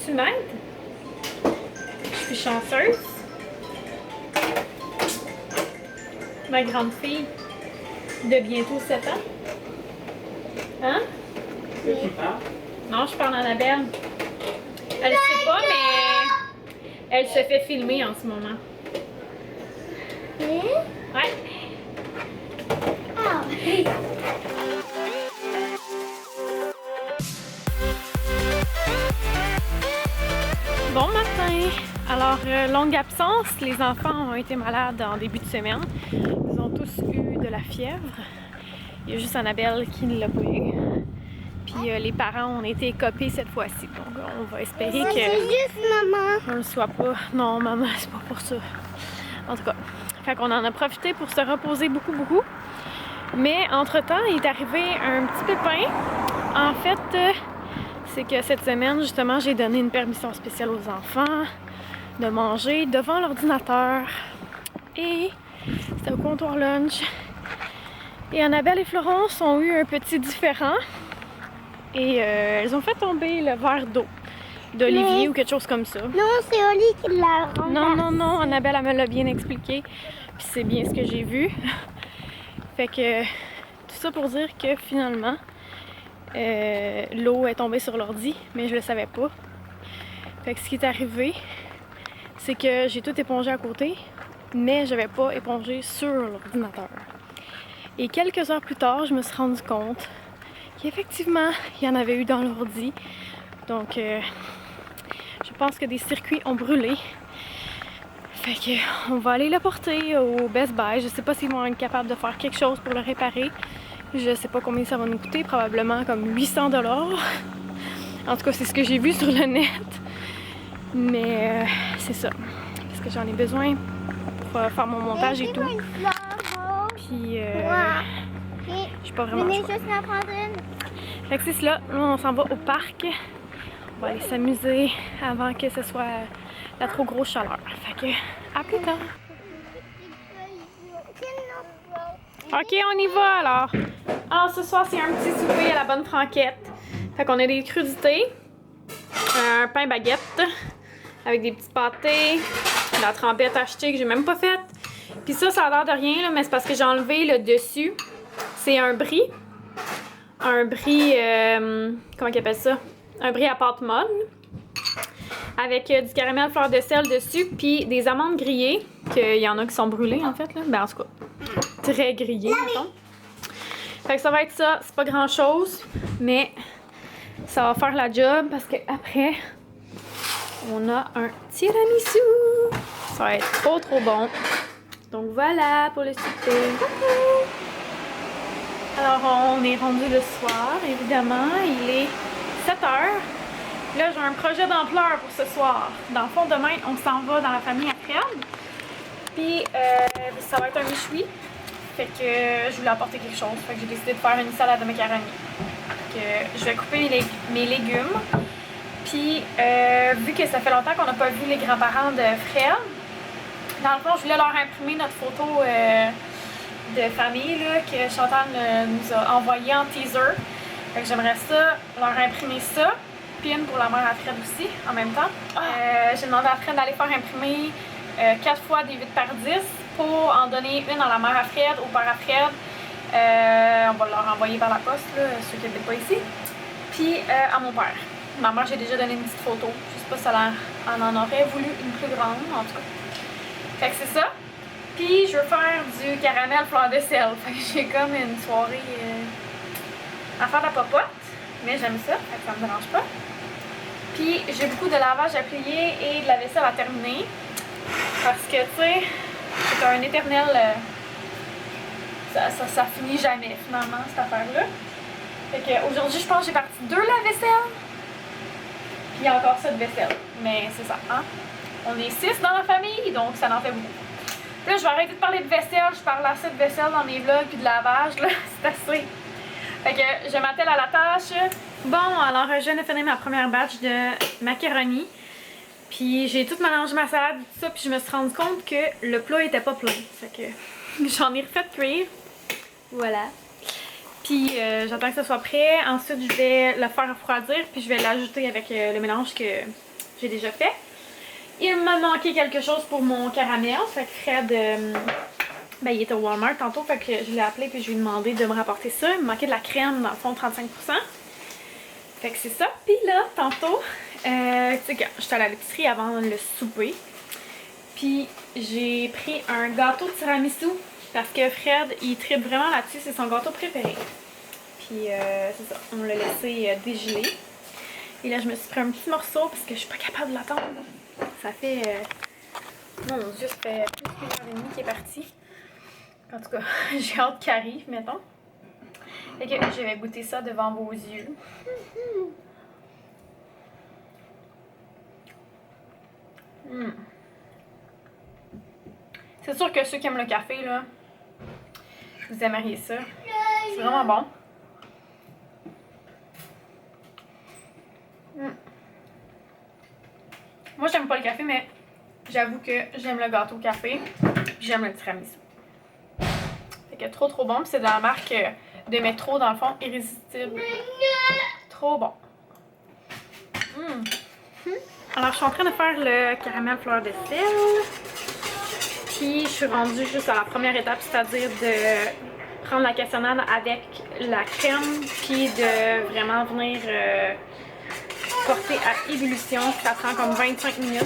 Veux-tu m'aider? Je suis chanceuse. Ma grande fille de bientôt 7 ans. Hein? Oui. Non, je parle à Annabelle. Elle sait pas, mais elle se fait filmer en ce moment. Oui? Ouais. Ah. Bon matin! Alors, longue absence, les enfants ont été malades en début de semaine. Ils ont tous eu de la fièvre. Il y a juste Annabelle qui ne l'a pas eu. Puis les parents ont été copés cette fois-ci. Donc, on va espérer C'est que juste maman. on ne soit pas. Non, maman, c'est pas pour ça. En tout cas, fait qu'on en a profité pour se reposer beaucoup. Mais entre-temps, il est arrivé un petit pépin. En fait, c'est que cette semaine, justement, j'ai donné une permission spéciale aux enfants de manger devant l'ordinateur. Et c'était au comptoir lunch. Et Annabelle et Florence ont eu un petit différend. Et elles ont fait tomber le verre d'eau d'Olivier ou quelque chose comme ça. Non, c'est Oli qui l'a renversé. Non, Annabelle, elle me l'a bien expliqué. Puis c'est bien ce que j'ai vu. Fait que tout ça pour dire que finalement, l'eau est tombée sur l'ordi, mais je le savais pas. Fait que ce qui est arrivé, c'est que j'ai tout épongé à côté, mais j'avais pas épongé sur l'ordinateur. Et quelques heures plus tard, je me suis rendu compte qu'effectivement, il y en avait eu dans l'ordi. Donc, je pense que des circuits ont brûlé. Fait que on va aller le porter au Best Buy. Je sais pas s'ils vont être capables de faire quelque chose pour le réparer. Je sais pas combien ça va nous coûter, probablement comme 800 $. En tout cas, c'est ce que j'ai vu sur le net. Mais c'est ça. Parce que j'en ai besoin pour faire mon montage et tout. Puis, je suis pas vraiment le choix. juste en prendre une. Fait que c'est cela. Là, on s'en va au parc. On va aller s'amuser avant que ce soit la trop grosse chaleur. Fait que, à plus tard. Ok, on y va alors. Alors, ce soir, c'est un petit souper à la bonne franquette. Fait qu'on a des crudités, un pain baguette avec des petits pâtés, de la trempette achetée que j'ai même pas faite. Puis ça a l'air de rien, là, mais c'est parce que j'ai enlevé le dessus. C'est un brie. Un brie, comment ils appellent ça? Un brie à pâte molle. Avec du caramel fleur de sel dessus, puis des amandes grillées. Qu'il y en a qui sont brûlées, en fait. Là. Ben, en tout cas, très grillées, mettons. Fait que ça va être ça. C'est pas grand-chose, mais ça va faire la job parce que après on a un tiramisu. Ça va être trop bon. Donc voilà pour le souper. Alors on est rendu le soir, évidemment. Il est 7h. Là, j'ai un projet d'ampleur pour ce soir. Dans le fond, demain, on s'en va dans la famille à Fred. Puis, ça va être un méchoui. Fait que je voulais apporter quelque chose. Fait que j'ai décidé de faire une salade de macaroni. Que je vais couper mes légumes. Puis, vu que ça fait longtemps qu'on n'a pas vu les grands-parents de Fred, dans le fond, je voulais leur imprimer notre photo de famille là, que Chantal nous a envoyé en teaser. Fait que j'aimerais ça, leur imprimer ça. Puis une pour la mère à Fred aussi, en même temps. J'ai demandé à Fred d'aller faire imprimer 4 fois des 8x10 pour en donner une à la mère à Fred, au père à Fred. On va leur envoyer par la poste, là, ceux qui n'étaient pas ici. Puis à mon père. Ma mère, j'ai déjà donné une petite photo. Je sais pas si elle en aurait voulu une plus grande, en tout cas. Fait que c'est ça. Puis je veux faire du caramel fleur de sel. Fait que j'ai comme une soirée à faire de la popote. Mais j'aime ça, fait que ça me dérange pas. Puis j'ai beaucoup de lavage à plier et de la vaisselle à terminer. Parce que, tu sais, c'est un éternel... ça finit jamais, finalement, cette affaire-là. Fait que aujourd'hui, je pense que j'ai parti 2 lave-vaisselle. Puis encore ça de vaisselle. Mais c'est ça, hein? On est 6 dans la famille, donc ça en fait beaucoup. Là, je vais arrêter de parler de vaisselle. Je parle assez de vaisselle dans mes vlogs puis de lavage, là. C'est assez. Fait que je m'attelle à la tâche. Bon, alors je viens de finir ma première batch de macaroni. Puis j'ai tout mélangé ma salade et tout ça. Puis je me suis rendu compte que le plat était pas plein. Fait que j'en ai refait cuire. Voilà. Puis j'attends que ça soit prêt. Ensuite, je vais le faire refroidir. Puis je vais l'ajouter avec le mélange que j'ai déjà fait. Il m'a manqué quelque chose pour mon caramel. Fait que Fred, ben, il était au Walmart tantôt. Fait que je l'ai appelé puis je lui ai demandé de me rapporter ça. Il me manquait de la crème, dans le fond, 35%. Fait que c'est ça. Puis là, tantôt, tu sais que j'étais à l'épicerie avant le souper. Puis j'ai pris un gâteau de tiramisu. Parce que Fred, il tripe vraiment là-dessus. C'est son gâteau préféré. Puis c'est ça. On l'a laissé dégeler. Et là, je me suis pris un petit morceau parce que je suis pas capable de l'attendre. Ça fait... mon Dieu, ça fait plus d'1h30 qu'il est parti. En tout cas, j'ai hâte qu'il arrive, mettons. Fait que je vais goûter ça devant vos yeux. C'est sûr que ceux qui aiment le café, là, vous aimeriez ça. C'est vraiment bon. Moi, j'aime pas le café, mais j'avoue que j'aime le gâteau au café. J'aime le tiramisu. Fait que trop bon. Puis c'est de la marque de métro, dans le fond, irrésistible. Trop bon. Alors, je suis en train de faire le caramel fleur de sel. Puis, je suis rendue juste à la première étape, c'est-à-dire de prendre la cassonade avec la crème, puis de vraiment venir porter à ébullition. Ça prend comme 25 minutes.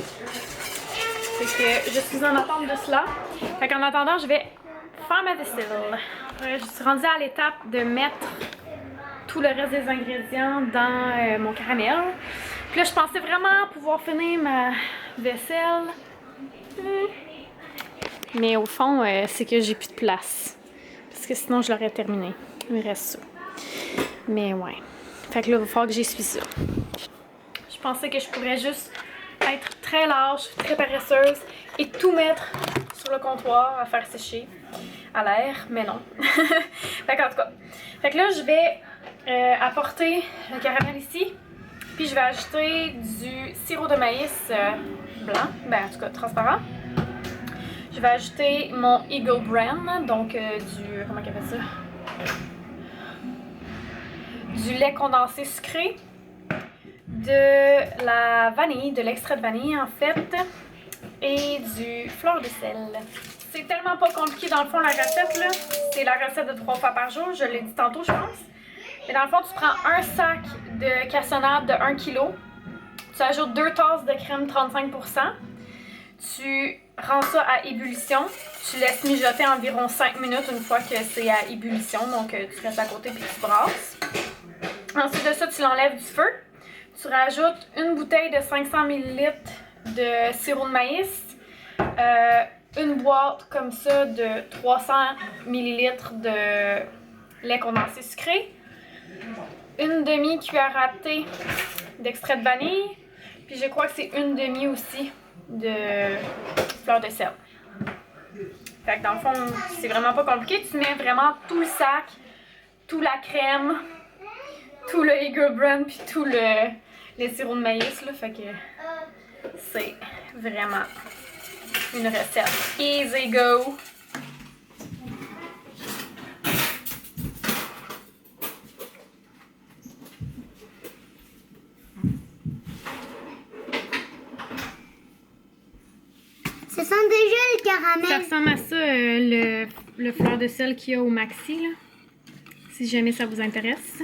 Fait que je suis en attente de cela. Fait qu'en attendant, je vais faire ma vaisselle. Je suis rendue à l'étape de mettre tout le reste des ingrédients dans mon caramel. Puis là, je pensais vraiment pouvoir finir ma vaisselle. Mais au fond, c'est que j'ai plus de place. Parce que sinon, je l'aurais terminé. Il me reste ça. Mais ouais. Fait que là, il va falloir que j'essuie ça. Je pensais que je pourrais juste être très lâche, très paresseuse et tout mettre sur le comptoir à faire sécher à l'air, mais non. Fait qu'en tout cas, fait que là, je vais apporter le caramel ici. Puis je vais ajouter du sirop de maïs blanc, ben en tout cas transparent. Je vais ajouter mon Eagle Brand, donc du, comment on appelle ça? Du lait condensé sucré, de la vanille, de l'extrait de vanille en fait, et du fleur de sel. C'est tellement pas compliqué dans le fond la recette là, c'est la recette de 3 fois par jour, je l'ai dit tantôt je pense. Et dans le fond, tu prends un sac de cassonade de 1 kg, tu ajoutes 2 tasses de crème 35%, tu rends ça à ébullition, tu laisses mijoter environ 5 minutes une fois que c'est à ébullition, donc tu restes à côté puis tu brasses. Ensuite de ça, tu l'enlèves du feu, tu rajoutes une bouteille de 500 ml de sirop de maïs, une boîte comme ça de 300 ml de lait condensé sucré, une demi-cuillère à thé d'extrait de vanille, puis je crois que c'est une demi aussi de fleur de sel. Fait que dans le fond, c'est vraiment pas compliqué. Tu mets vraiment tout le sac, tout la crème, tout le Eagle Brand, puis tout les sirops de maïs, là. Fait que c'est vraiment une recette easy go. Ça sent déjà le caramel. Ça ressemble à ça, le fleur de sel qu'il y a au Maxi, là. Si jamais ça vous intéresse.